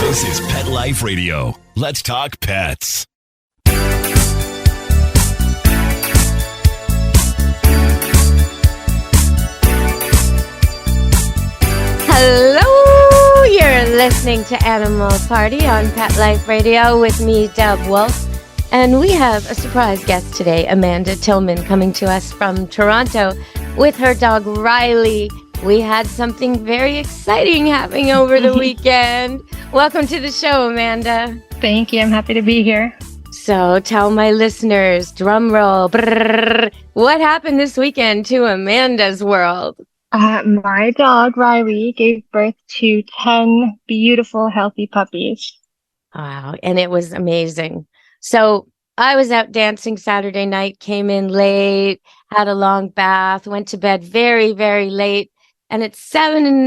This is Pet Life Radio. Let's talk pets. Hello, you're listening to Animal Party on Pet Life Radio with me, Deb Wolf. And we have a surprise guest today, Amanda Tillman, coming to us from Toronto with her dog, Riley. We had something very exciting happening over the weekend. Welcome to the show, Amanda. Thank you. I'm happy to be here. So tell my listeners, drum roll, brrr, what happened this weekend to Amanda's world? My dog, Riley, gave birth to 10 beautiful, healthy puppies. Wow. And it was amazing. So I was out dancing Saturday night, came in late, had a long bath, went to bed very, very late. And it's 4 in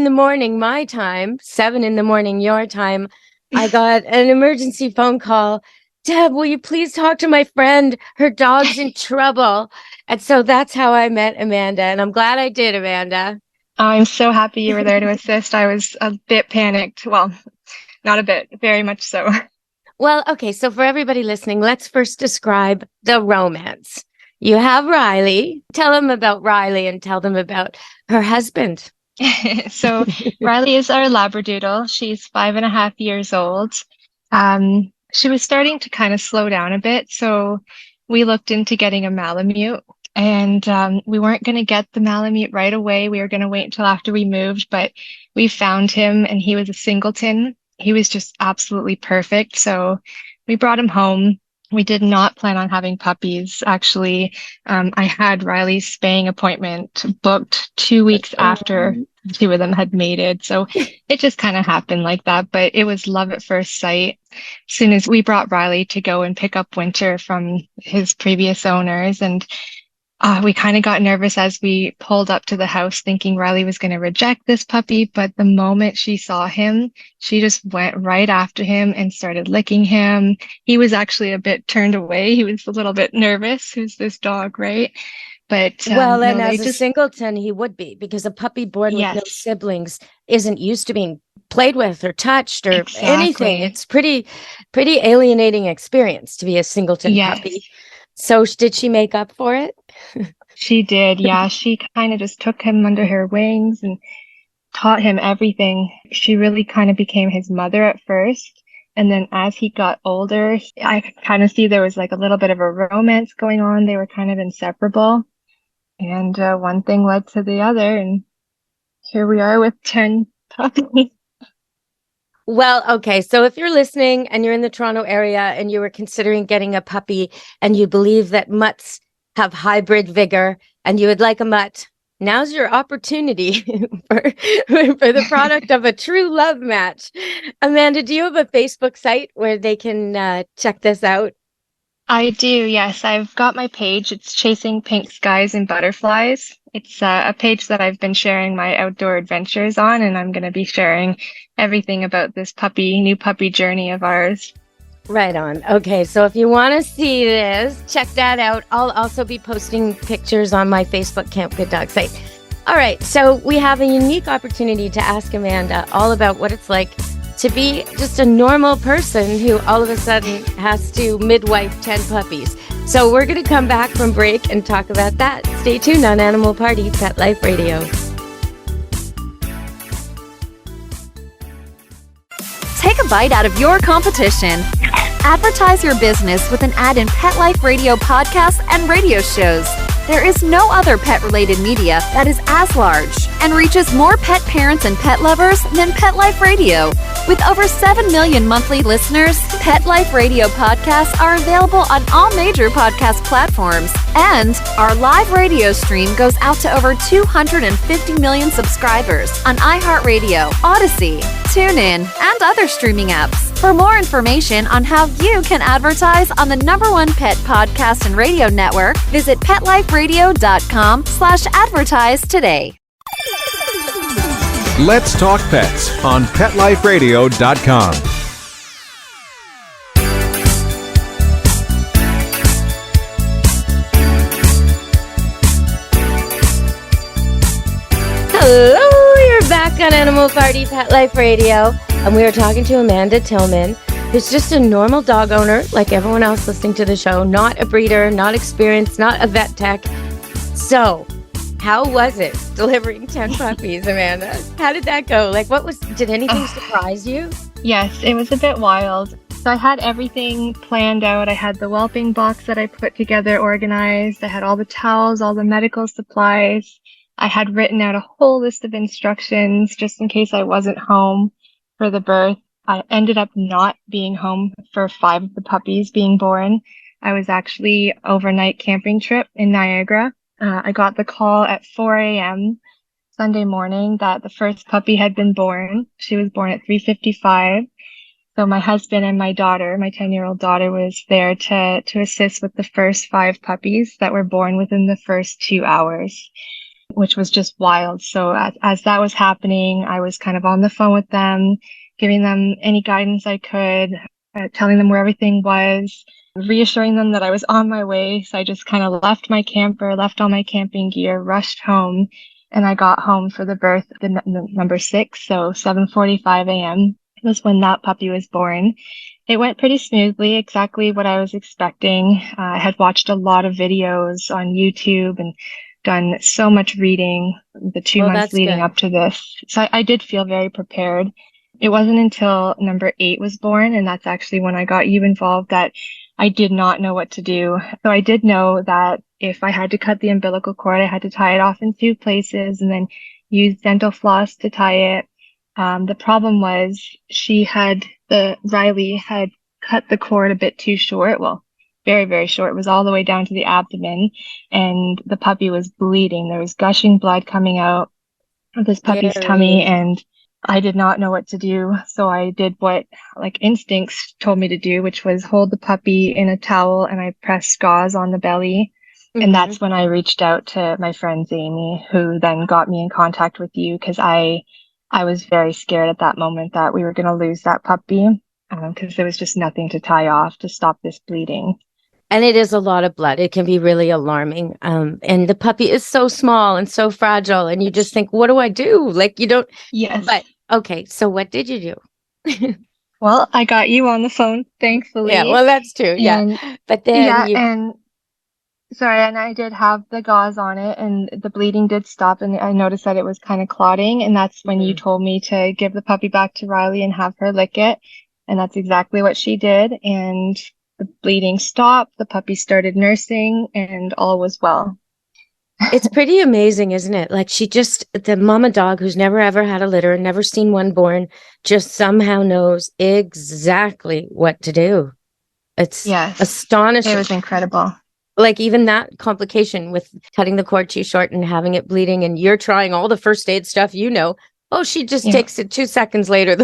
the morning, my time, 7 in the morning, your time. I got an emergency phone call. Deb, will you please talk to my friend? Her dog's in trouble. And so that's how I met Amanda. And I'm glad I did, Amanda. I'm so happy you were there to assist. I was a bit panicked. Well, not a bit, very much so. Well, okay. So for everybody listening, let's first describe the romance. You have Riley. Tell them about Riley and tell them about her husband. So Riley is our Labradoodle. She's 5.5 years old. She was starting to kind of slow down a bit. So we looked into getting a Malamute, and we weren't going to get the Malamute right away. We were going to wait until after we moved, but we found him and he was a singleton. He was just absolutely perfect. So we brought him home. We did not plan on having puppies. Actually, I had Riley's spaying appointment booked 2 weeks after the two of them had mated. So it just kind of happened like that. But it was love at first sight. As soon as we brought Riley to go and pick up Winter from his previous owners, and we kind of got nervous as we pulled up to the house thinking Riley was going to reject this puppy. But the moment she saw him, she just went right after him and started licking him. He was actually a bit turned away. He was a little bit nervous. Who's this dog, right? But and as a singleton, he would be, because a puppy born with no siblings isn't used to being played with or touched or anything. It's pretty alienating experience to be a singleton puppy. So did she make up for it? She did, yeah. She kind of just took him under her wings and taught him everything. She really kind of became his mother at first. And then as he got older, I kind of see there was like a little bit of a romance going on. They were kind of inseparable. And one thing led to the other. And here we are with 10 puppies. Well, okay. So if you're listening and you're in the Toronto area and you were considering getting a puppy and you believe that mutts have hybrid vigor and you would like a mutt, now's your opportunity for the product of a true love match. Amanda, do you have a Facebook site where they can check this out? I do, yes. I've got my page. It's Chasing Pink Skies and Butterflies. It's a page that I've been sharing my outdoor adventures on, and I'm going to be sharing everything about this new puppy journey of ours. Right on. Okay, so if you want to see this, check that out. I'll also be posting pictures on my Facebook Camp Good Dog site. All right, so we have a unique opportunity to ask Amanda all about what it's like to be just a normal person who all of a sudden has to midwife 10 puppies. So we're going to come back from break and talk about that. Stay tuned on Animal Party, Pet Life Radio. Take a bite out of your competition. Advertise your business with an ad in Pet Life Radio podcasts and radio shows. There is no other pet-related media that is as large and reaches more pet parents and pet lovers than Pet Life Radio. With over 7 million monthly listeners, Pet Life Radio podcasts are available on all major podcast platforms. And our live radio stream goes out to over 250 million subscribers on iHeartRadio, Odyssey, TuneIn, and other streaming apps. For more information on how you can advertise on the #1 pet podcast and radio network, visit PetLifeRadio.com/advertise today. Let's Talk Pets on PetLifeRadio.com. Hello, you're back on Animal Party Pet Life Radio. And we were talking to Amanda Tillman, who's just a normal dog owner, like everyone else listening to the show, not a breeder, not experienced, not a vet tech. So, how was it delivering 10 puppies, Amanda? How did that go? Like, did anything surprise you? Yes, it was a bit wild. So I had everything planned out. I had the whelping box that I put together organized. I had all the towels, all the medical supplies. I had written out a whole list of instructions just in case I wasn't home for the birth. I ended up not being home for 5 of the puppies being born. I was actually overnight camping trip in Niagara. I got the call at 4 a.m. Sunday morning that the first puppy had been born. She was born at 3:55. So my husband and my daughter, my 10-year-old daughter, was there to assist with the first 5 puppies that were born within the first 2 hours, which was just wild. So as that was happening, I was kind of on the phone with them, giving them any guidance I could, telling them where everything was, reassuring them that I was on my way. So I just kind of left my camper, left all my camping gear, rushed home, and I got home for the birth of the number 6. So 7:45 a.m. was when that puppy was born. It went pretty smoothly, exactly what I was expecting. I had watched a lot of videos on YouTube and done so much reading the 2 months leading up to this. So I did feel very prepared. It wasn't until number 8 was born, and that's actually when I got you involved, that I did not know what to do. So I did know that if I had to cut the umbilical cord, I had to tie it off in 2 places and then use dental floss to tie it. The problem was Riley had cut the cord a bit too short. Well, very, very short. It was all the way down to the abdomen, and the puppy was bleeding. There was gushing blood coming out of this puppy's tummy, and I did not know what to do. So I did what instincts told me to do, which was hold the puppy in a towel, and I pressed gauze on the belly. Mm-hmm. And that's when I reached out to my friend Amy, who then got me in contact with you, because I was very scared at that moment that we were going to lose that puppy, because there was just nothing to tie off to stop this bleeding. And it is a lot of blood. It can be really alarming. And the puppy is so small and so fragile. And you just think, what do I do? Like, you don't. Yes. But okay. So what did you do? Well, I got you on the phone, thankfully. Yeah, well, that's true. Yeah. But then and I did have the gauze on it, and the bleeding did stop, and I noticed that it was kind of clotting, and that's when you told me to give the puppy back to Riley and have her lick it, and that's exactly what she did, and the bleeding stopped, the puppy started nursing, and all was well. It's pretty amazing, isn't it? Like, the mama dog who's never ever had a litter, never seen one born, just somehow knows exactly what to do. It's astonishing. It was incredible. Like, even that complication with cutting the cord too short and having it bleeding, and you're trying all the first aid stuff, she just takes it 2 seconds later.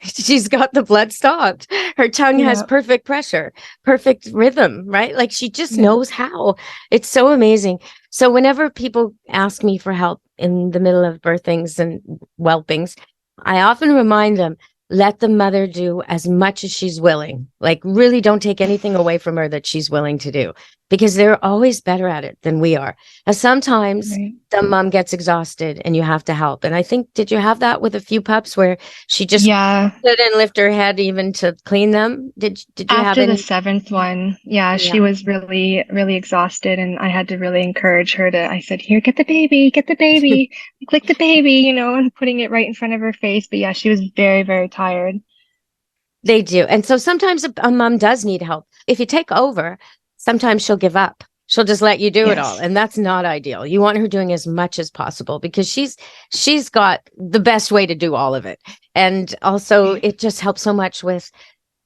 She's got the blood stopped. Her tongue has perfect pressure, perfect rhythm, right? Like, she just knows how. It's so amazing. So whenever people ask me for help in the middle of birthings and whelpings, I often remind them, let the mother do as much as she's willing. Like, really don't take anything away from her that she's willing to do, because they're always better at it than we are. And sometimes the mom gets exhausted and you have to help. And I think, did you have that with a few pups where she just couldn't lift her head even to clean them? Did you have After the 7th one, she was really, really exhausted, and I had to really encourage her I said, here, get the baby, click the baby, and putting it right in front of her face. But she was very, very tired. They do. And so sometimes a mom does need help. If you take over, sometimes she'll give up. She'll just let you do it all. And that's not ideal. You want her doing as much as possible, because she's got the best way to do all of it. And also it just helps so much with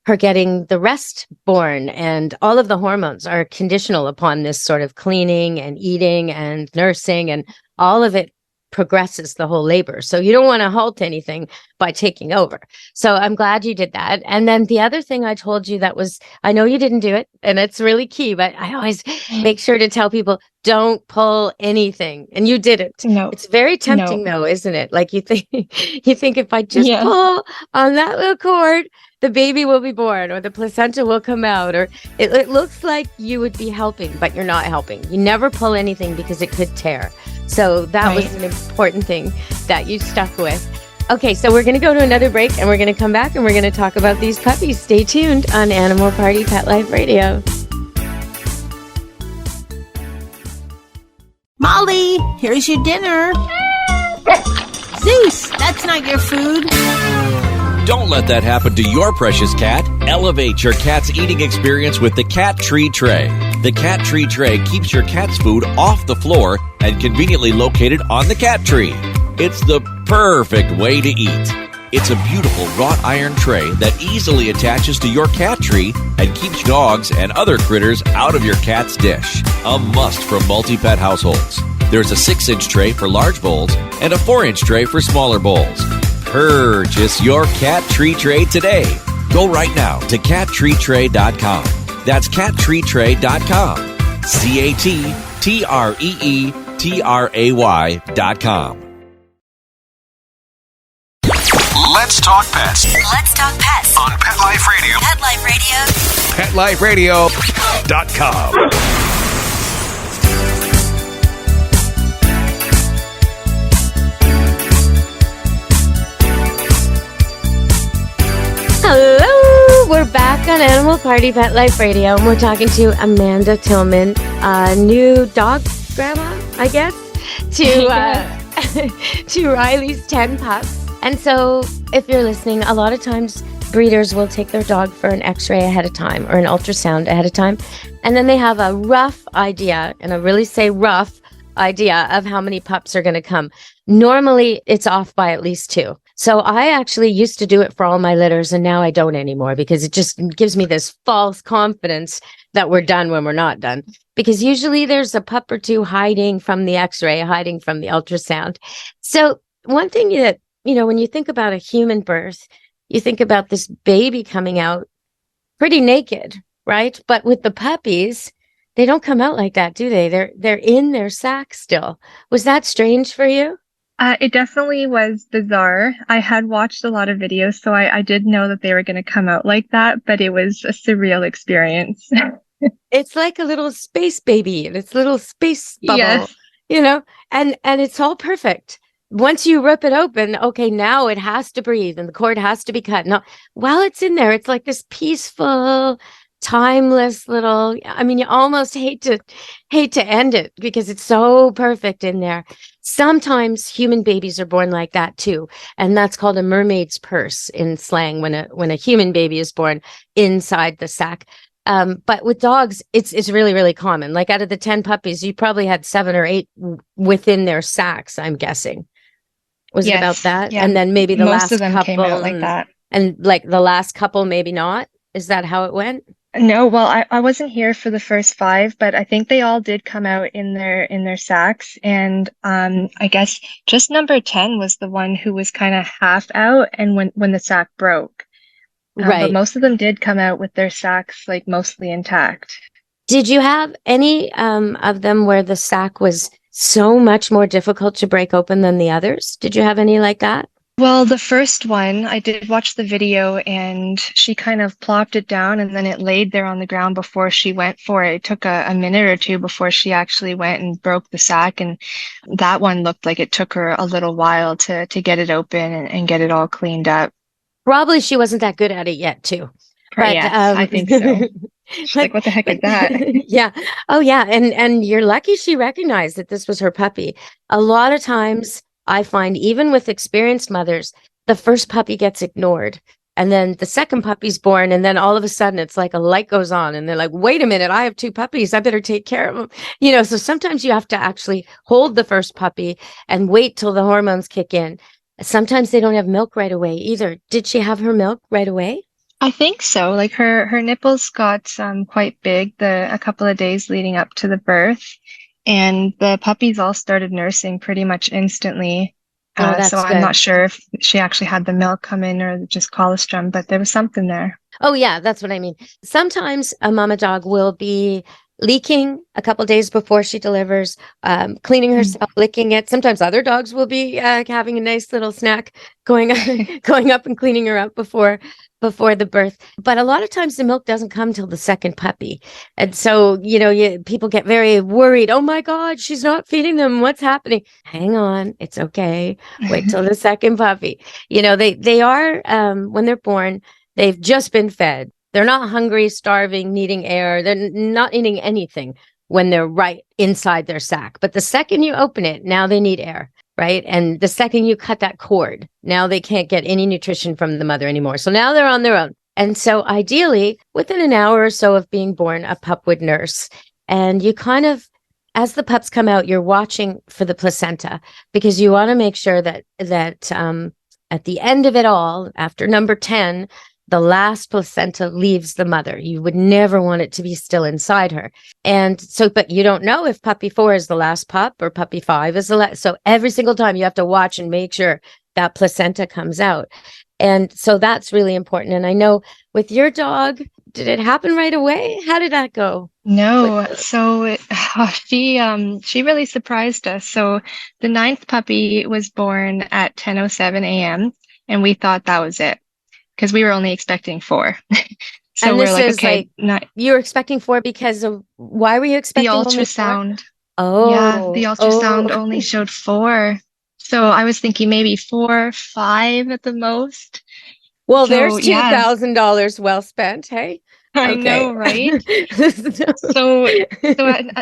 her getting the rest born, and all of the hormones are conditional upon this sort of cleaning and eating and nursing, and all of it progresses the whole labor. So you don't want to halt anything by taking over. So I'm glad you did that. And then the other thing I told you I know you didn't do it, and it's really key, but I always make sure to tell people, don't pull anything. And you didn't. No. It's very tempting though, isn't it? Like, you think if I just pull on that little cord, the baby will be born, or the placenta will come out, or it looks like you would be helping, but you're not helping. You never pull anything because it could tear. So that was an important thing that you stuck with. Okay, so we're going to go to another break and we're going to come back and we're going to talk about these puppies. Stay tuned on Animal Party Pet Life Radio. Molly, here's your dinner. Zeus, that's not your food. Don't let that happen to your precious cat. Elevate your cat's eating experience with the Cat Tree Tray. The Cat Tree Tray keeps your cat's food off the floor and conveniently located on the cat tree. It's the perfect way to eat. It's a beautiful wrought iron tray that easily attaches to your cat tree and keeps dogs and other critters out of your cat's dish. A must for multi-pet households. There's a 6-inch tray for large bowls and a 4-inch tray for smaller bowls. Purchase your Cat Tree Tray today. Go right now to cattreetray.com. That's cattreetray.com. CATTREETRAY.com. Let's talk pets Let's talk pets on Pet Life Radio. Pet Life Radio. PetLifeRadio.com. Hello, we're back on Animal Party Pet Life Radio, and we're talking to Amanda Tillman, new dog grandma, I guess, to Riley's 10 pups. And so, if you're listening, a lot of times breeders will take their dog for an x-ray ahead of time or an ultrasound ahead of time, and then they have a rough idea, and I really say rough idea, of how many pups are going to come. Normally, it's off by at least 2. So I actually used to do it for all my litters, and now I don't anymore because it just gives me this false confidence that we're done when we're not done. Because usually there's a pup or 2 hiding from the x-ray, hiding from the ultrasound. So one thing that, when you think about a human birth, you think about this baby coming out pretty naked, right? But with the puppies, they don't come out like that, do they? They're in their sack still. Was that strange for you? It definitely was bizarre. I had watched a lot of videos, so I did know that they were going to come out like that, but it was a surreal experience. It's like a little space baby and it's a little space bubble, Yes. and it's all perfect. Once you rip it open, okay, now it has to breathe and the cord has to be cut. Now, while it's in there, it's like this peaceful, timeless little, you almost hate to end it because it's so perfect in there. Sometimes human babies are born like that too, and that's called a mermaid's purse in slang, when a human baby is born inside the sack. But with dogs, it's really, really common. Like out of the 10 puppies, you probably had 7 or 8 within their sacks, I'm guessing. Was it about that? Yeah. And then maybe the Most last of them couple came out like that. And like the last couple, maybe not. Is that how it went? No, well, I wasn't here for the first 5, but I think they all did come out in their sacks. And I guess just number 10 was the one who was kind of half out, and when the sack broke. Right. But most of them did come out with their sacks like mostly intact. Did you have any of them where the sack was so much more difficult to break open than the others? Did you have any like that? Well, the first one, I did watch the video, and she kind of plopped it down and then it laid there on the ground before she went for it. It took a minute or 2 before she actually went and broke the sack. And that one looked like it took her a little while to get it open and get it all cleaned up. Probably she wasn't that good at it yet too. But, Yes, I think so. She's like, what the heck is that? Yeah. Oh, yeah. And you're lucky she recognized that this was her puppy. A lot of times I find, even with experienced mothers, the first puppy gets ignored. And then the second puppy's born. And then all of a sudden it's like a light goes on and they're like, wait a minute, I have 2 puppies. I better take care of them. So sometimes you have to actually hold the first puppy and wait till the hormones kick in. Sometimes they don't have milk right away either. Did she have her milk right away? I think so. Like her nipples got quite big a couple of days leading up to the birth, and the puppies all started nursing pretty much instantly. That's so good. I'm not sure if she actually had the milk come in or just colostrum, but there was something there. Oh, yeah, that's what I mean. Sometimes a mama dog will be leaking a couple days before she delivers, cleaning herself, licking it. Sometimes other dogs will be having a nice little snack, going up and cleaning her up before before the birth. But a lot of times the milk doesn't come till the second puppy. And so, people get very worried. Oh my God, she's not feeding them. What's happening? Hang on. It's okay. Wait till the second puppy. They are, when they're born, they've just been fed. They're not hungry, starving, needing air. They're not eating anything when they're right inside their sac. But the second you open it, now they need air. Right. And the second you cut that cord, now they can't get any nutrition from the mother anymore. So now they're on their own. And so ideally, within an hour or so of being born, a pup would nurse. And you kind of, as the pups come out, you're watching for the placenta, because you want to make sure that at the end of it all, after number 10, the last placenta leaves the mother. You would never want it to be still inside her. And so, but you don't know if puppy 4 is the last pup or puppy 5 is the last. So every single time you have to watch and make sure that placenta comes out. And so that's really important. And I know with your dog, did it happen right away? How did that go? No, so she really surprised us. So the 9th puppy was born at 10:07 a.m. and we thought that was it, because we were only expecting 4. So and we're this like, is okay, you were expecting 4 because of, why were you the expecting only 4? ultrasound. Oh, Yeah, the ultrasound only showed 4. So I was thinking maybe 4, 5 at the most. Well, So, there's yeah. $2,000 well spent. Hey, I know, right? So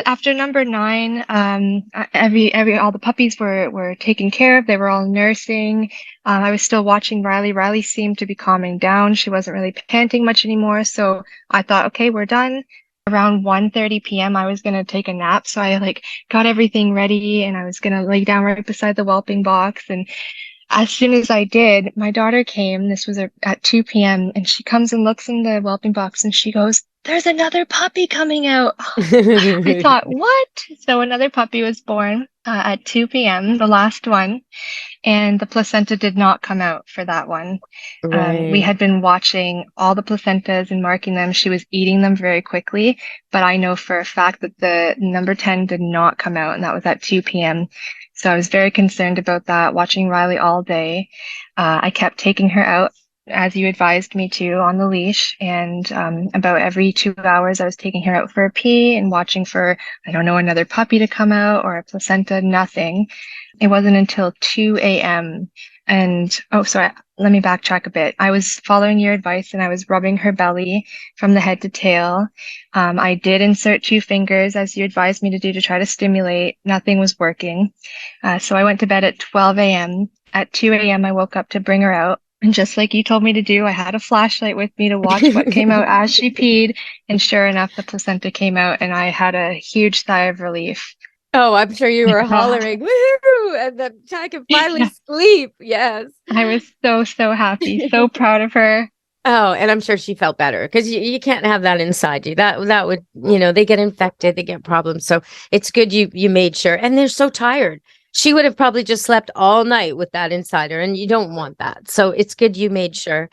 after number 9, all the puppies were taken care of. They were all nursing. I was still watching Riley. Riley seemed to be calming down. She wasn't really panting much anymore. So I thought, okay, we're done. Around 1:30 p.m., I was going to take a nap. So I got everything ready and I was going to lay down right beside the whelping box. And as soon as I did, my daughter came. This was at 2 p.m. and she comes and looks in the whelping box and she goes, "There's another puppy coming out." I thought, what? So another puppy was born at 2 p.m., the last one, and the placenta did not come out for that one. Right. We had been watching all the placentas and marking them. She was eating them very quickly, but I know for a fact that the number 10 did not come out, and that was at 2 p.m. So I was very concerned about that, watching Riley all day. I kept taking her out, as you advised me to, on the leash. And about every 2 hours, I was taking her out for a pee and watching for, another puppy to come out or a placenta. Nothing. It wasn't until 2 a.m. And, let me backtrack a bit. I was following your advice and I was rubbing her belly from the head to tail. I did insert 2 fingers, as you advised me to do, to try to stimulate. Nothing was working. So I went to bed at 12 a.m. At 2 a.m., I woke up to bring her out. And just like you told me to do, I had a flashlight with me to watch what came out as she peed. And sure enough, the placenta came out and I had a huge sigh of relief. Oh, I'm sure you were hollering, woohoo, and then I could finally sleep. Yes. I was so happy, so proud of her. Oh, and I'm sure she felt better, because you can't have that inside you. That would, they get infected, they get problems. So it's good you made sure. And they're so tired. She would have probably just slept all night with that inside her, and you don't want that. So it's good you made sure.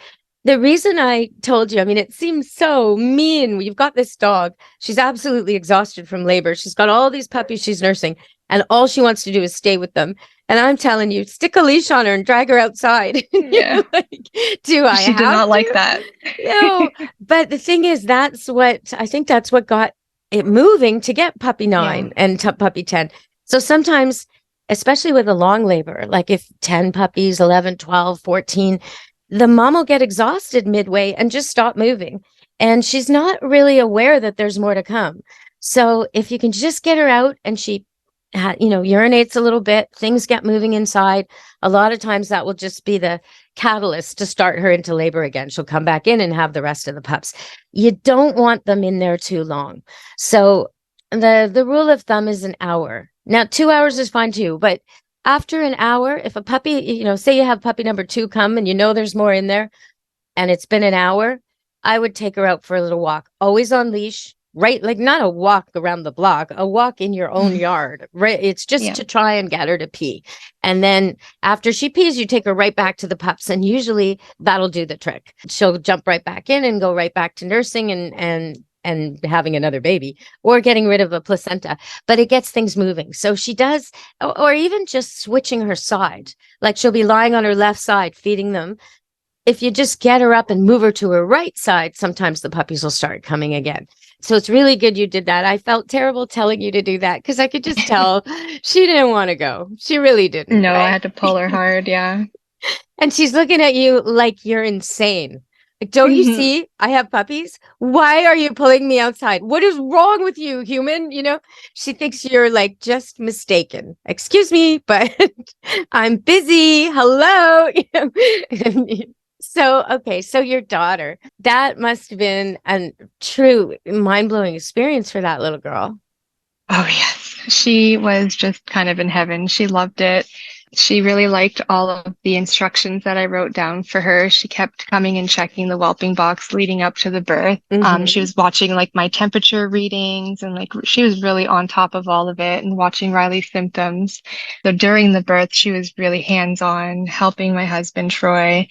The reason I told you, it seems so mean. You've got this dog. She's absolutely exhausted from labor. She's got all these puppies she's nursing, and all she wants to do is stay with them. And I'm telling you, stick a leash on her and drag her outside. Yeah. Do I She did not like that. No. But the thing is, that's what got it moving to get puppy 9 and puppy 10. So sometimes, especially with a long labor, like if 10 puppies, 11, 12, 14, the mom will get exhausted midway and just stop moving. And she's not really aware that there's more to come. So if you can just get her out and she, urinates a little bit, things get moving inside, a lot of times that will just be the catalyst to start her into labor again. She'll come back in and have the rest of the pups. You don't want them in there too long. So the rule of thumb is an hour. Now, 2 hours is fine too, but after an hour, if a puppy, say you have puppy number 2 come and there's more in there and it's been an hour, I would take her out for a little walk, always on leash, right? Like not a walk around the block, a walk in your own yard, right? It's just to try and get her to pee. And then after she pees, you take her right back to the pups. And usually that'll do the trick. She'll jump right back in and go right back to nursing and having another baby or getting rid of a placenta, but it gets things moving. So she does, or even just switching her side, like she'll be lying on her left side, feeding them. if you just get her up and move her to her right side, sometimes the puppies will start coming again. So it's really good you did that. I felt terrible telling you to do that because I could just tell she didn't want to go. She really didn't. No, right? I had to pull her hard. Yeah. And she's looking at you like you're insane. Like, don't you see? I have puppies. Why are you pulling me outside? What is wrong with you, human? You know, she thinks you're like just mistaken. Excuse me, but I'm busy. Hello. So, okay. So your daughter, that must have been a true mind-blowing experience for that little girl. Oh, yes. She was just kind of in heaven. She loved it. She really liked all of the instructions that I wrote down for her. She kept coming and checking the whelping box leading up to the birth. She was watching like my temperature readings and like she was really on top of all of it and watching Riley's symptoms. So during the birth, she was really hands-on, helping my husband, Troy.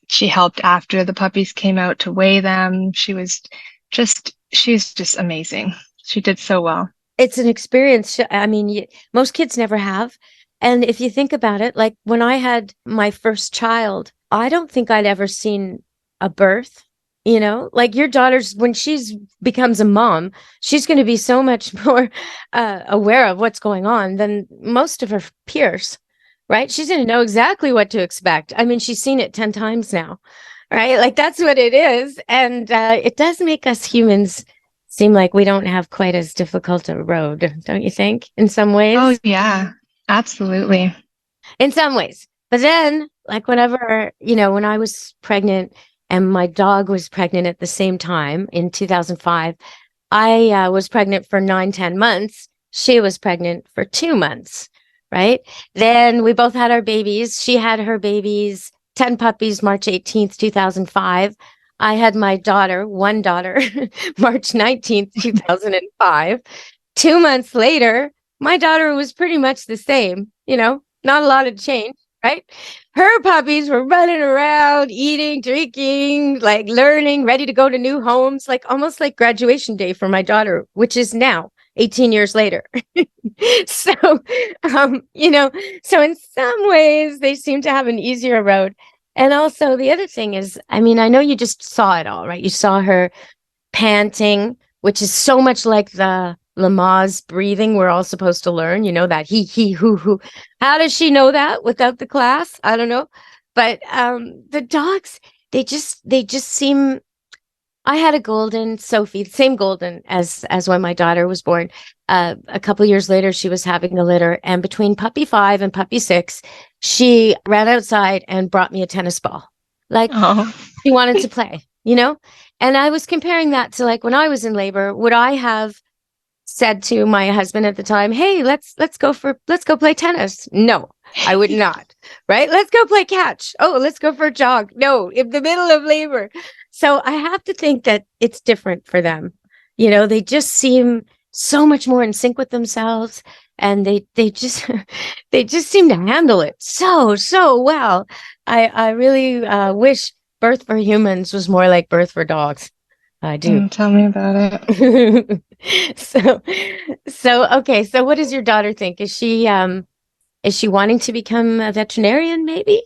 She helped after the puppies came out to weigh them. She's just amazing. She did so well. It's an experience. I mean, most kids never have. And if you think about it, like when I had my first child, I don't think I'd ever seen a birth, you know, like your daughter's, when she's becomes a mom, she's going to be so much more aware of what's going on than most of her peers, right? She's going to know exactly what to expect. I mean, she's seen it 10 times now, right? Like that's what it is. And it does make us humans seem like we don't have quite as difficult a road, don't you think, in some ways? Oh, yeah. Absolutely. In some ways. But then, like whenever, you know, when I was pregnant and my dog was pregnant at the same time in 2005, I was pregnant for 9-10 months. She was pregnant for 2 months, right? Then we both had our babies. She had her babies, 10 puppies, March 18th, 2005. I had my daughter, one daughter, March 19th, 2005. 2 months later, my daughter was pretty much the same, you know, not a lot of change, right? Her puppies were running around, eating, drinking, like learning, ready to go to new homes, like almost like graduation day for my daughter, which is now 18 years later. So, you know, so in some ways they seem to have an easier road. And also the other thing is, I mean, I know you just saw it all, right? You saw her panting, which is so much like the Lamaze breathing we're all supposed to learn, you know, that he, who. How does she know that without the class? I don't know. But the dogs, they just seem. I had a golden Sophie, same golden as when my daughter was born. A couple years later, she was having a litter, and between puppy 5 and puppy 6, she ran outside and brought me a tennis ball. Like she wanted to play, you know. And I was comparing that to like when I was in labor. Would I have said to my husband at the time, "Hey, let's go play tennis"? No, I would not. Right? Let's go play catch. Oh, let's go for a jog. No, in the middle of labor. So I have to think that it's different for them. You know, they just seem so much more in sync with themselves, and they just seem to handle it so well. I really wish birth for humans was more like birth for dogs. I do. Tell me about it. So okay. So what does your daughter think? Is she wanting to become a veterinarian? Maybe.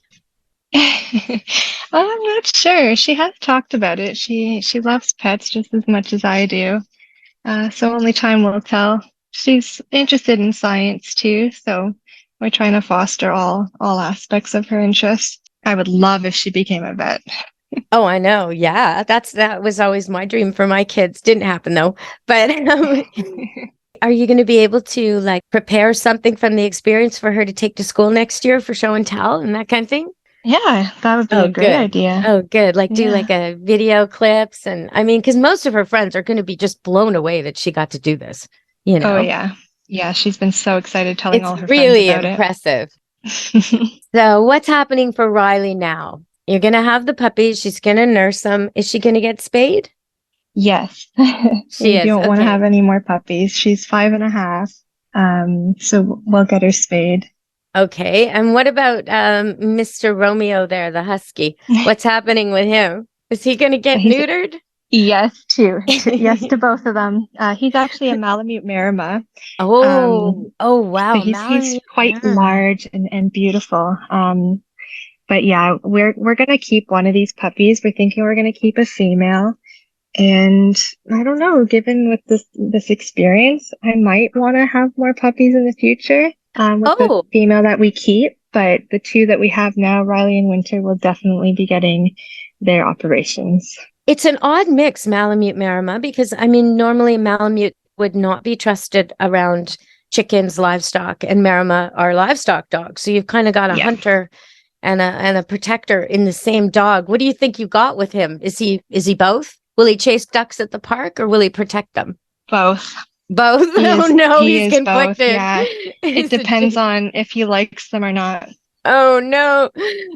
Well, I'm not sure. She has talked about it. She loves pets just as much as I do. So only time will tell. She's interested in science too, so we're trying to foster all aspects of her interests. I would love if she became a vet. Oh, I know. Yeah, that was always my dream for my kids. Didn't happen though. But are you going to be able to like prepare something from the experience for her to take to school next year for show and tell and that kind of thing? Yeah, that would be a great idea. Oh, good. Like do like a video clips. And I mean, because most of her friends are going to be just blown away that she got to do this, you know? Oh, yeah. Yeah, she's been so excited telling all her really friends about impressive. it. So what's happening for Riley now? You're going to have the puppies. She's going to nurse them. Is she going to get spayed? Yes. She don't want to have any more puppies. She's 5.5. So we'll get her spayed. Okay. And what about Mr. Romeo there, the husky? What's happening with him? Is he going to get neutered? Yes, too. Yes to both of them. He's actually a Malamute Marama. Oh, wow. So he's quite large and beautiful. But yeah, we're gonna keep one of these puppies. We're thinking we're gonna keep a female. And I don't know, given with this experience, I might want to have more puppies in the future with the female that we keep. But the two that we have now, Riley and Winter, will definitely be getting their operations. It's an odd mix, Malamute Marama, because I mean, normally Malamute would not be trusted around chickens, livestock, and Marama are livestock dogs. So you've kind of got a hunter and a protector in the same dog. What do you think you got with him? Is he both? Will he chase ducks at the park or will he protect them? Both. Both? Oh no, he's conflicted. Both, yeah. It depends on if he likes them or not. Oh no.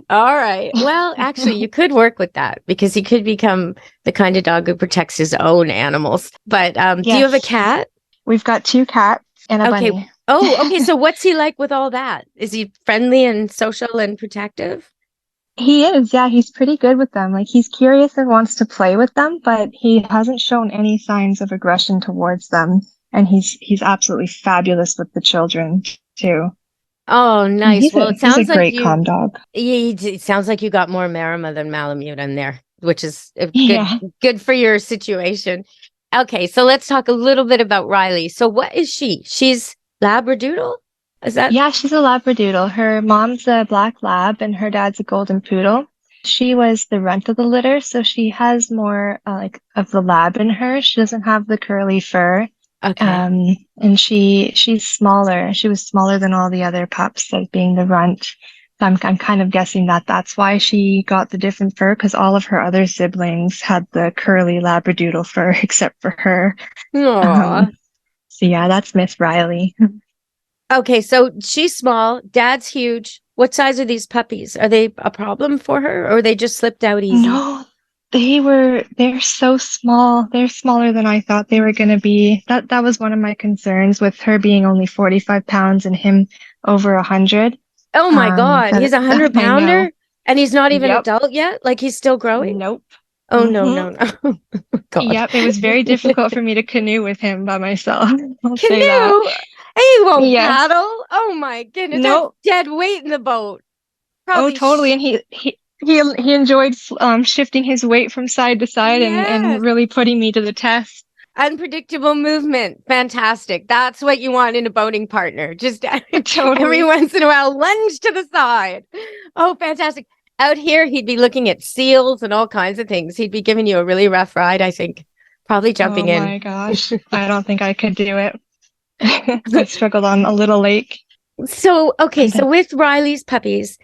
All right. Well, actually, you could work with that because he could become the kind of dog who protects his own animals. But do you have a cat? We've got 2 cats and a bunny. Oh, okay. So what's he like with all that? Is he friendly and social and protective? He is, yeah. He's pretty good with them. Like, he's curious and wants to play with them, but he hasn't shown any signs of aggression towards them. And he's absolutely fabulous with the children too. Oh, nice. He's it sounds he's a great calm dog. It sounds like you got more Marama than Malamute in there, which is good for your situation. Okay, so let's talk a little bit about Riley. So what is she? She's Labradoodle? Is that? Yeah, she's a Labradoodle. Her mom's a black lab and her dad's a golden poodle. She was the runt of the litter, so she has more like of the lab in her. She doesn't have the curly fur. Okay. And she's smaller. She was smaller than all the other pups, as being the runt. So I'm kind of guessing that's why she got the different fur, because all of her other siblings had the curly Labradoodle fur except for her. So yeah, that's Miss Riley. Okay, so she's small, dad's huge. What size are these puppies? Are they a problem for her or they just slipped out easy? No, they're so small. They're smaller than I thought they were going to be. That was one of my concerns with her being only 45 pounds and him over 100. Oh my God, he's 100-pounder and he's not even adult yet? Like he's still growing? Nope. Oh, no. God. Yep, it was very difficult for me to canoe with him by myself. I'll Canoe? say that. He won't paddle? Oh my goodness, nope. That's dead weight in the boat. Probably totally. And he enjoyed shifting his weight from side to side and really putting me to the test. Unpredictable movement. Fantastic. That's what you want in a boating partner. Just totally. Every once in a while, lunge to the side. Oh, fantastic. Out here, he'd be looking at seals and all kinds of things. He'd be giving you a really rough ride, I think. Probably jumping in. Oh my gosh. I don't think I could do it. I struggled on a little lake. So, okay. So with Riley's puppies,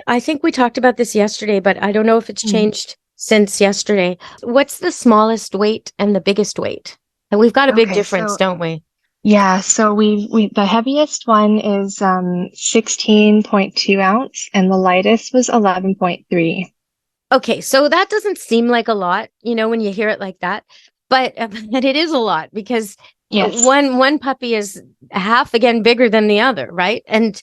I think we talked about this yesterday, but I don't know if it's changed since yesterday. What's the smallest weight and the biggest weight? And we've got a big difference, don't we? Yeah. So we the heaviest one is 16.2 ounce and the lightest was 11.3. Okay. So that doesn't seem like a lot, when you hear it like that, but it is a lot because one puppy is half again bigger than the other, right? And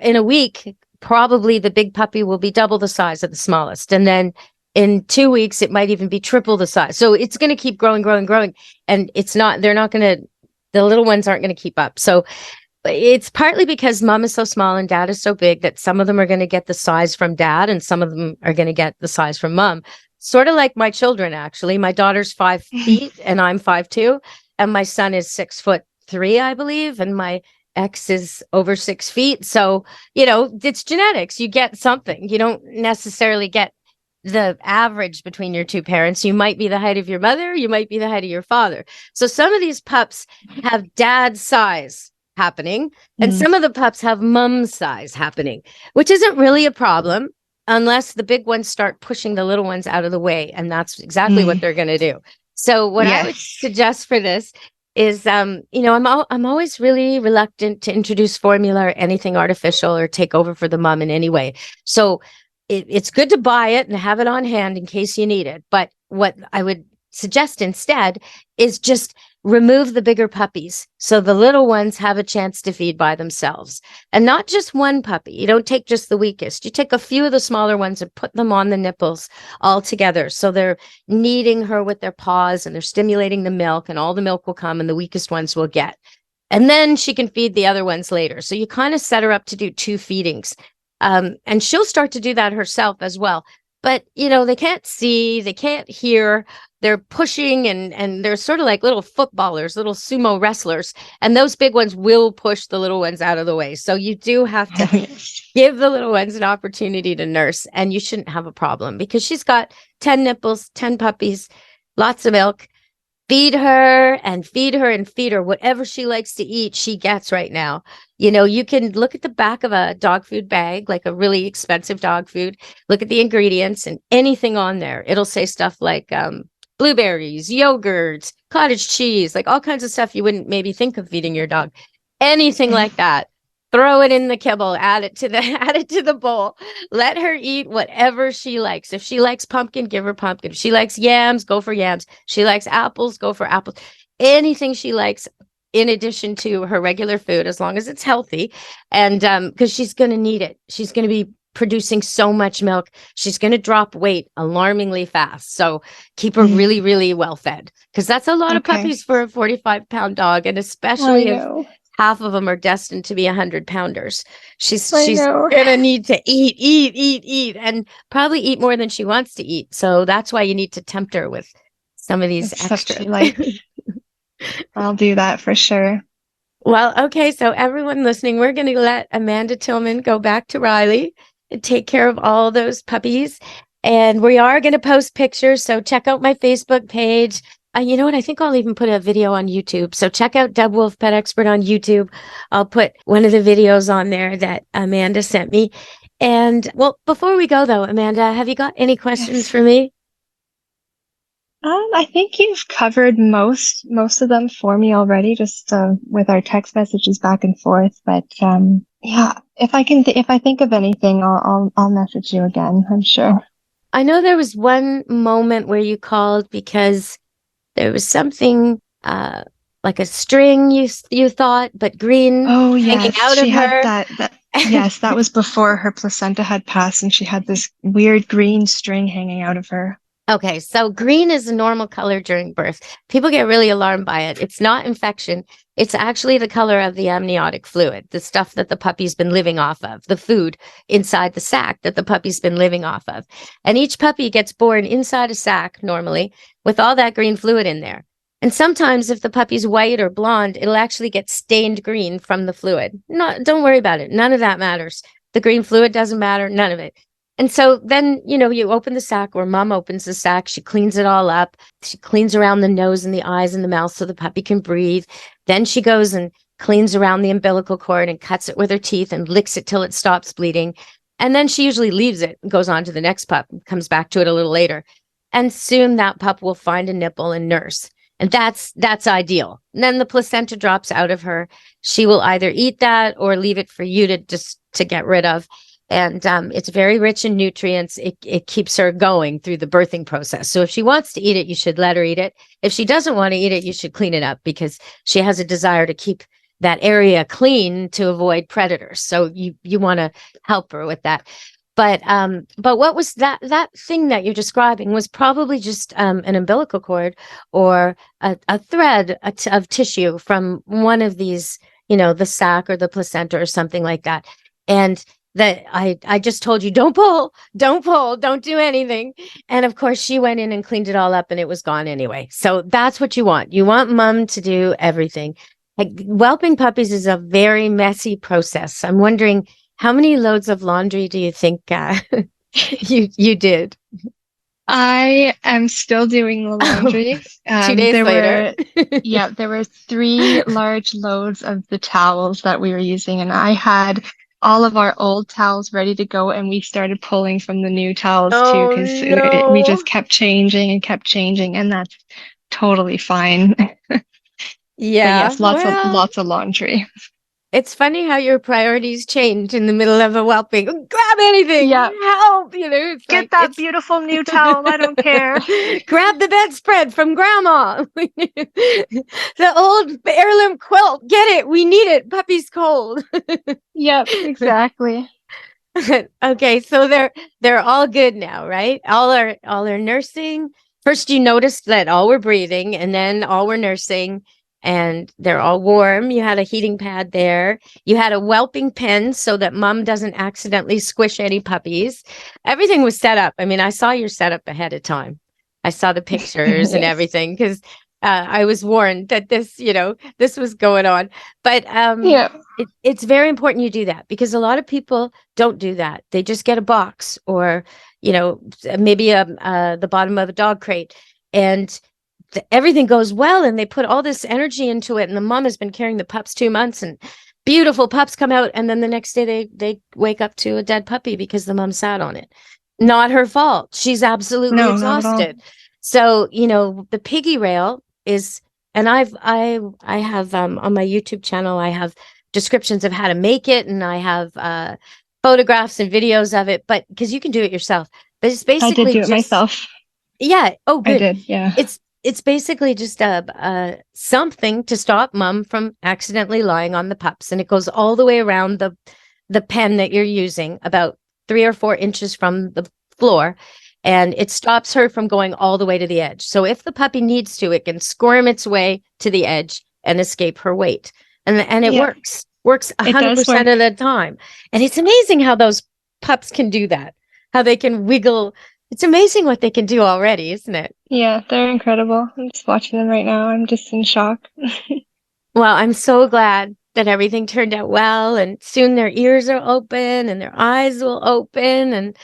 in a week, probably the big puppy will be double the size of the smallest. And then in 2 weeks, it might even be triple the size. So it's going to keep growing. And the little ones aren't going to keep up. So it's partly because mom is so small and dad is so big that some of them are going to get the size from dad and some of them are going to get the size from mom. Sort of like my children, actually. My daughter's 5 feet and I'm 5'2". And my son is 6'3", I believe. And my ex is over 6 feet. So, it's genetics. You get something. You don't necessarily get the average between your two parents. You might be the height of your mother. You might be the height of your father. So some of these pups have dad size happening. And some of the pups have mom size happening, which isn't really a problem unless the big ones start pushing the little ones out of the way. And that's exactly what they're going to do. So what I would suggest for this is, I'm always really reluctant to introduce formula or anything artificial or take over for the mom in any way. So it's good to buy it and have it on hand in case you need it. But what I would suggest instead is just remove the bigger puppies so the little ones have a chance to feed by themselves. And not just one puppy. You don't take just the weakest. You take a few of the smaller ones and put them on the nipples all together. So they're kneading her with their paws and they're stimulating the milk and all the milk will come and the weakest ones will get. And then she can feed the other ones later. So you kind of set her up to do 2 feedings. And she'll start to do that herself as well. But, they can't see, they can't hear. They're pushing and they're sort of like little footballers, little sumo wrestlers. And those big ones will push the little ones out of the way. So you do have to give the little ones an opportunity to nurse, and you shouldn't have a problem because she's got 10 nipples, 10 puppies, lots of milk. Feed her and feed her and feed her. Whatever she likes to eat, she gets right now. You can look at the back of a dog food bag, like a really expensive dog food, look at the ingredients and anything on there. It'll say stuff like blueberries, yogurt, cottage cheese, like all kinds of stuff you wouldn't maybe think of feeding your dog. Anything like that. Throw it in the kibble, add it to the bowl. Let her eat whatever she likes. If she likes pumpkin, give her pumpkin. If she likes yams, go for yams. She likes apples, go for apples. Anything she likes in addition to her regular food, as long as it's healthy. And because she's going to need it. She's going to be producing so much milk. She's going to drop weight alarmingly fast. So keep her really, really well fed, because that's a lot of puppies for a 45-pound dog. And especially if half of them are destined to be 100-pounders. She's gonna need to eat, and probably eat more than she wants to eat. So that's why you need to tempt her with some of these extra. I'll do that for sure. Well, okay. So everyone listening, we're going to let Amanda Tillman go back to Riley and take care of all those puppies. And we are going to post pictures. So check out my Facebook page. You know what? I think I'll even put a video on YouTube. So check out Deb Wolf Pet Expert on YouTube. I'll put one of the videos on there that Amanda sent me. And well, before we go though, Amanda, have you got any questions for me? I think you've covered most of them for me already, just with our text messages back and forth. But yeah, if I think of anything, I'll message you again, I'm sure. I know there was one moment where you called because there was something like a string you thought, but green. Oh yeah, hanging out she of had her. that. Yes, that was before her placenta had passed, and she had this weird green string hanging out of her. Okay, so green is a normal color during birth. People get really alarmed by it. It's not infection. It's actually the color of the amniotic fluid, the stuff that the puppy's been living off of, the food inside the sac that the puppy's been living off of. And each puppy gets born inside a sac normally with all that green fluid in there. And sometimes if the puppy's white or blonde, it'll actually get stained green from the fluid. Don't worry about it. None of that matters. The green fluid doesn't matter. None of it. And so then, you open the sac, or mom opens the sac. She cleans it all up. She cleans around the nose and the eyes and the mouth so the puppy can breathe. Then she goes and cleans around the umbilical cord and cuts it with her teeth and licks it till it stops bleeding. And then she usually leaves it and goes on to the next pup and comes back to it a little later. And soon that pup will find a nipple and nurse. And that's ideal. And then the placenta drops out of her. She will either eat that or leave it for you to get rid of. And it's very rich in nutrients. It keeps her going through the birthing process. So if she wants to eat it, you should let her eat it. If she doesn't want to eat it, you should clean it up, because she has a desire to keep that area clean to avoid predators. So you want to help her with that. But what was that thing that you're describing was probably just an umbilical cord or a thread of tissue from one of these, the sac or the placenta or something like that. And that I just told you, don't pull, don't do anything. And of course she went in and cleaned it all up and it was gone anyway. So that's what you want. You want mom to do everything. Like, whelping puppies is a very messy process. I'm wondering, how many loads of laundry do you think you did? I am still doing the laundry. 2 days later. There were 3 large loads of the towels that we were using, and I had all of our old towels ready to go, and we started pulling from the new towels too, because we just kept changing, and that's totally fine. Yeah. Yes, lots of laundry. It's funny how your priorities change in the middle of a whelping. Grab anything. Yeah. Help. Get that beautiful new towel. I don't care. Grab the bedspread from grandma. The old heirloom quilt. Get it. We need it. Puppy's cold. Yep, exactly. Okay, so they're all good now, right? All are nursing. First, you noticed that all were breathing, and then all were nursing. and they're all warm. You had a heating pad there. You had a whelping pen so that mom doesn't accidentally squish any puppies. Everything was set up. I mean, I saw your setup ahead of time. I saw the pictures and everything because I was warned that this was going on. But it's very important you do that because a lot of people don't do that. They just get a box or, maybe the bottom of a dog crate, and everything goes well, and they put all this energy into it. And the mom has been carrying the pups 2 months, and beautiful pups come out. And then the next day they wake up to a dead puppy because the mom sat on it. Not her fault. She's absolutely exhausted. So, the piggy rail is, and I have on my YouTube channel, I have descriptions of how to make it, and I have photographs and videos of it, but because you can do it yourself. But it's basically I did do it myself. Yeah. Oh, good. I did. Yeah. It's basically just something to stop mom from accidentally lying on the pups, and it goes all the way around the pen that you're using, about 3 or 4 inches from the floor. And it stops her from going all the way to the edge. So if the puppy needs to, it can squirm its way to the edge and escape her weight. And it works 100% of the time. And it's amazing how those pups can do that, how they can wiggle. It's amazing what they can do already, isn't it? Yeah, they're incredible. I'm just watching them right now. I'm just in shock. Well, I'm so glad that everything turned out well. And soon their ears are open and their eyes will open. And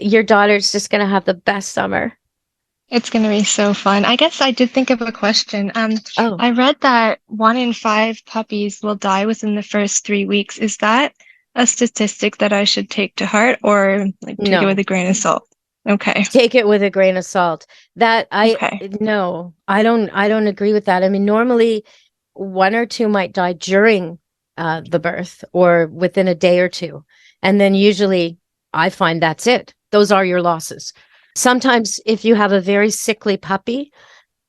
your daughter's just going to have the best summer. It's going to be so fun. I guess I did think of a question. I read that 1 in 5 puppies will die within the first 3 weeks. Is that a statistic that I should take to heart, or take it with a grain of salt? Okay. Take it with a grain of salt. No, I don't agree with that. I mean, normally 1 or 2 might die during the birth or within a day or two. And then usually I find that's it. Those are your losses. Sometimes if you have a very sickly puppy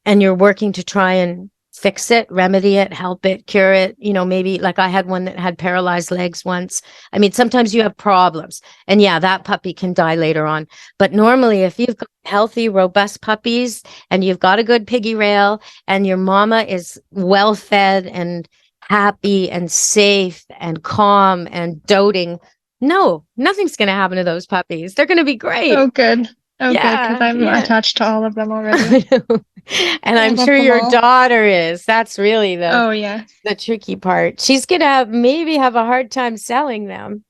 and you're working to try and fix it, remedy it, help it, cure it, maybe like I had one that had paralyzed legs once. I mean, sometimes you have problems, and that puppy can die later on. But normally if you've got healthy, robust puppies and you've got a good piggy rail and your mama is well fed and happy and safe and calm and doting, no, nothing's going to happen to those puppies. They're going to be great. Oh, good. Oh, good, because I'm attached to all of them already. And I'm sure your daughter is. That's really the tricky part. She's going to maybe have a hard time selling them.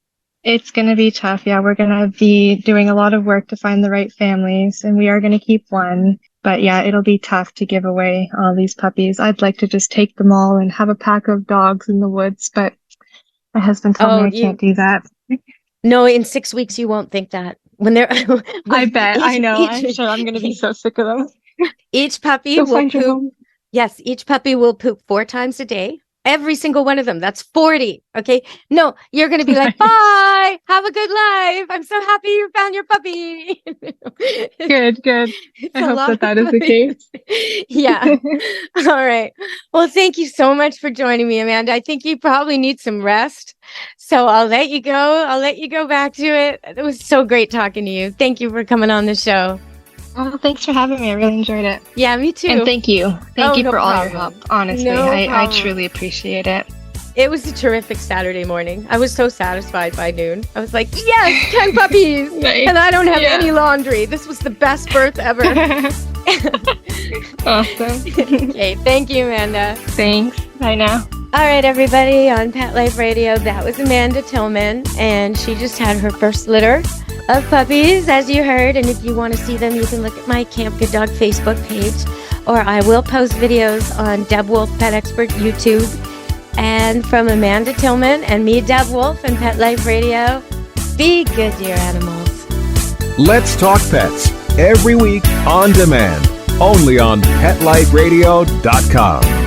It's going to be tough. Yeah, we're going to be doing a lot of work to find the right families, and we are going to keep one. But yeah, it'll be tough to give away all these puppies. I'd like to just take them all and have a pack of dogs in the woods, but my husband told me I can't do that. No, in 6 weeks you won't think that. When they're I bet. I know. I'm sure I'm going to be so sick of them. Each puppy will poop. Yes, each puppy will poop 4 times a day. Every single one of them. That's 40. Okay. No, you're going to be like, bye. Have a good life. I'm so happy you found your puppy. Good. I hope that is the case. Yeah. All right. Well, thank you so much for joining me, Amanda. I think you probably need some rest. So I'll let you go. I'll let you go back to it. It was so great talking to you. Thank you for coming on the show. Oh, thanks for having me. I really enjoyed it. Yeah, me too. And thank you. Thank you for all problem. your help. Honestly, I truly appreciate it. It was a terrific Saturday morning. I was so satisfied by noon. I was like, yes, 10 puppies. Nice. And I don't have any laundry. This was the best birth ever. Awesome. Okay, thank you, Amanda. Thanks. Bye now. All right, everybody, on Pet Life Radio, that was Amanda Tillman, and she just had her first litter of puppies, as you heard. And if you want to see them, you can look at my Camp Good Dog Facebook page, or I will post videos on Deb Wolf Pet Expert YouTube. And from Amanda Tillman and me, Deb Wolf, and Pet Life Radio, be good to your animals. Let's Talk Pets, every week on demand, only on PetLifeRadio.com.